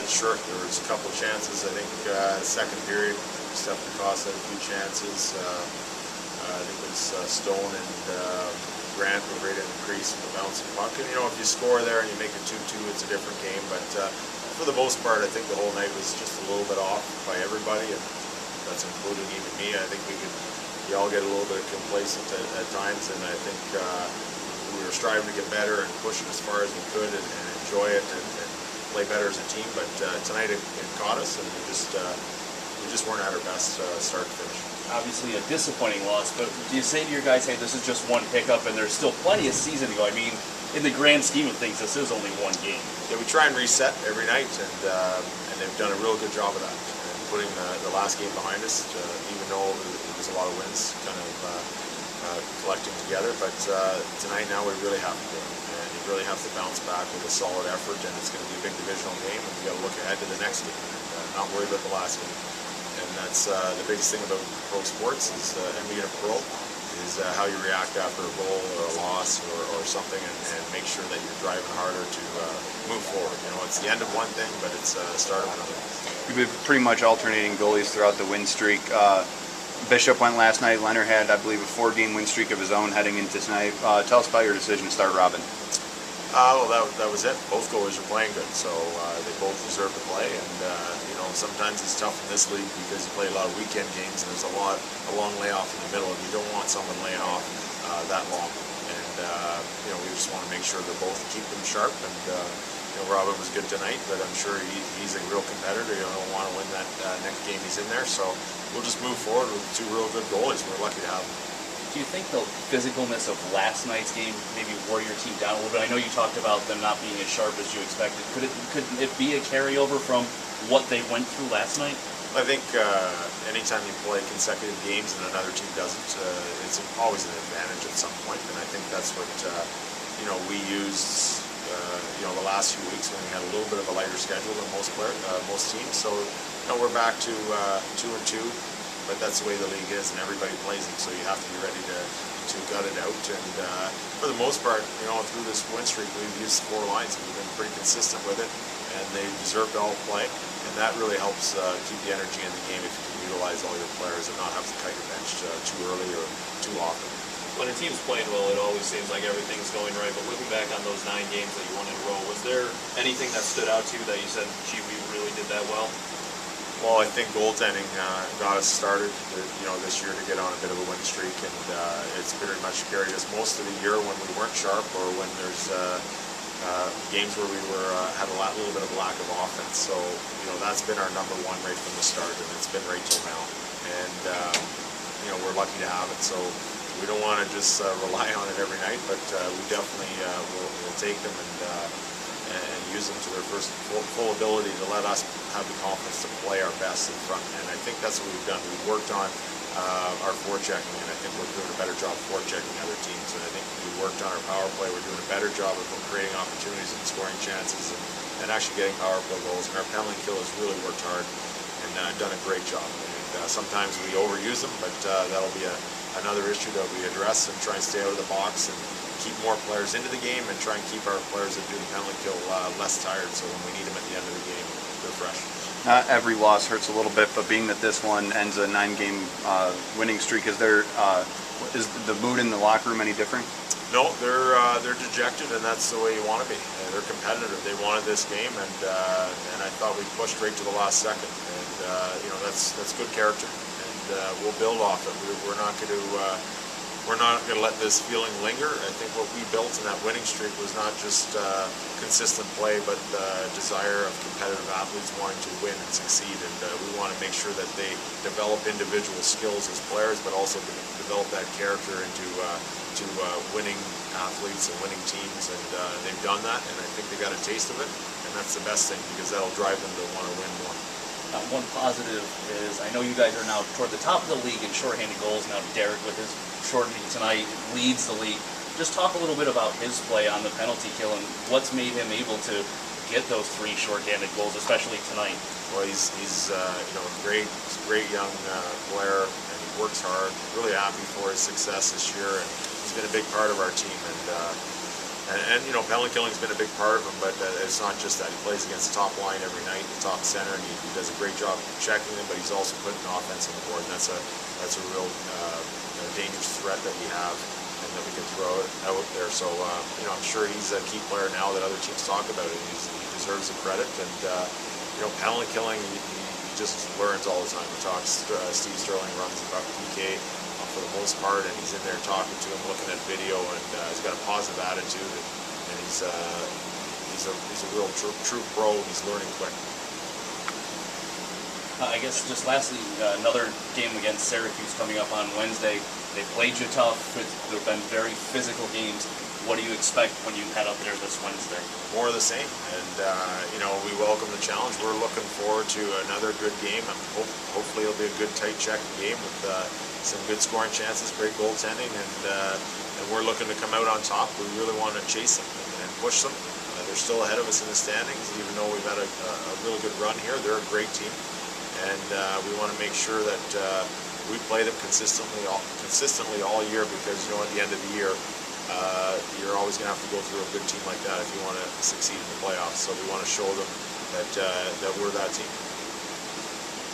Sure. There was a couple of chances. I think second period, Steph Cost had a few chances. I think it was Stone and Grant were right in the crease with the bouncing puck. And, if you score there and you make it 2-2, it's a different game. But for the most part, I think the whole night was just a little bit off by everybody, and that's including even me. I think we all get a little bit complacent at times, and I think we were striving to get better and push it as far as we could and enjoy it and play better as a team. But tonight it caught us, and we just weren't at our best start to finish. Obviously a disappointing loss, but do you say to your guys, hey, this is just one pickup and there's still plenty of season to go? I mean, in the grand scheme of things, this is only one game. Yeah, we try and reset every night, and they've done a real good job of that. And putting the last game behind us, even though there was a lot of wins kind of collecting together. But tonight now we really have to do it. And you really have to bounce back with a solid effort, and it's going to be a big divisional game, and we got to look ahead to the next game, and not worry about the last game. And that's the biggest thing about pro sports is, and being a pro, is how you react after a goal or a loss or something, and make sure that you're driving harder to move forward. It's the end of one thing, but it's the start of another. You've been pretty much alternating goalies throughout the win streak. Bishop went last night. Leonard had, I believe, a 4-game win streak of his own heading into tonight. Tell us about your decision to start Robin. Well, that was it. Both goalies are playing good, so they both deserve to play. And sometimes it's tough in this league because you play a lot of weekend games, and there's a long layoff in the middle, and you don't want someone laying off that long. And we just want to make sure that both keep them sharp. And Robin was good tonight, but I'm sure he's a real competitor. He'll want to win that next game he's in there. So we'll just move forward with two real good goalies. We're lucky to have them. Do you think the physicalness of last night's game maybe wore your team down a little bit? I know you talked about them not being as sharp as you expected. Could it be a carryover from what they went through last night? I think anytime you play consecutive games and another team doesn't, it's always an advantage at some point. And I think that's what we used the last few weeks when we had a little bit of a lighter schedule than most teams. So we're back to 2-2. But that's the way the league is, and everybody plays it, so you have to be ready to gut it out. And for the most part, through this win streak, we've used 4 lines, and we've been pretty consistent with it, and they deserve to all play. And that really helps keep the energy in the game if you can utilize all your players and not have to cut your bench too early or too often. When a team's playing well, it always seems like everything's going right, but looking back on those 9 games that you won in a row, was there anything that stood out to you that you said, gee, we really did that well? Well, I think goaltending got us started, this year to get on a bit of a win streak, and it's pretty much carried us most of the year when we weren't sharp or when there's games where we had a little bit of lack of offense. So, that's been our number one right from the start, and it's been right till now. And we're lucky to have it. So we don't want to just rely on it every night, but we definitely will take them and use them to their full ability to let us have the confidence to play our best in front. And I think that's what we've done. We've worked on our forechecking, and I think we're doing a better job forechecking other teams. And I think we worked on our power play. We're doing a better job of creating opportunities and scoring chances and actually getting power play goals. And our penalty kill has really worked hard and done a great job. And sometimes we overuse them, but that'll be another issue that we address and try and stay out of the box and keep more players into the game and try and keep our players that do the penalty kill less tired, so when we need them at the end of the game, they're fresh. Not every loss hurts a little bit, but being that this one ends a 9-game winning streak, is the mood in the locker room any different? No, they're dejected, and that's the way you want to be. They're competitive. They wanted this game, and I thought we pushed right to the last second, and that's good character, and we'll build off it. We're not going to. We're not going to let this feeling linger. I think what we built in that winning streak was not just consistent play, but the desire of competitive athletes wanting to win and succeed. And we want to make sure that they develop individual skills as players, but also develop that character into winning athletes and winning teams. And they've done that, and I think they got a taste of it. And that's the best thing, because that'll drive them to want to win more. One positive is I know you guys are now toward the top of the league in shorthanded goals. Now Derek, with his shorthanded tonight, leads the league. Just talk a little bit about his play on the penalty kill and what's made him able to get those 3 shorthanded goals, especially tonight. Well, he's a great young player, and he works hard. Really happy for his success this year, and he's been a big part of our team. And you know, penalty killing's been a big part of him, but it's not just that. He plays against the top line every night, the top center, and he does a great job checking them, but he's also putting offense on the board, and that's a real dangerous threat that we have and that we can throw out there. So, you know, I'm sure he's a key player now that other teams talk about it. He deserves the credit, and, you know, penalty killing, he just learns all the time. He talks, Steve Sterling runs about PK for the most part, and he's in there talking to him, looking at video, and he's got a positive attitude, and he's a real true pro, and he's learning quick. I guess just lastly, another game against Syracuse coming up on Wednesday. They played you tough. They've been very physical games. What do you expect when you head up there this Wednesday? More of the same, and you know, we welcome the challenge. We're looking forward to another good game, and hopefully it'll be a good, tight, checking game with some good scoring chances, great goaltending, and we're looking to come out on top. We really want to chase them and push them. They're still ahead of us in the standings, even though we've had a really good run here. They're a great team, and we want to make sure that we play them consistently all year, because you know, at the end of the year, you're always going to have to go through a good team like that if you want to succeed in the playoffs. So we want to show them that we're that team.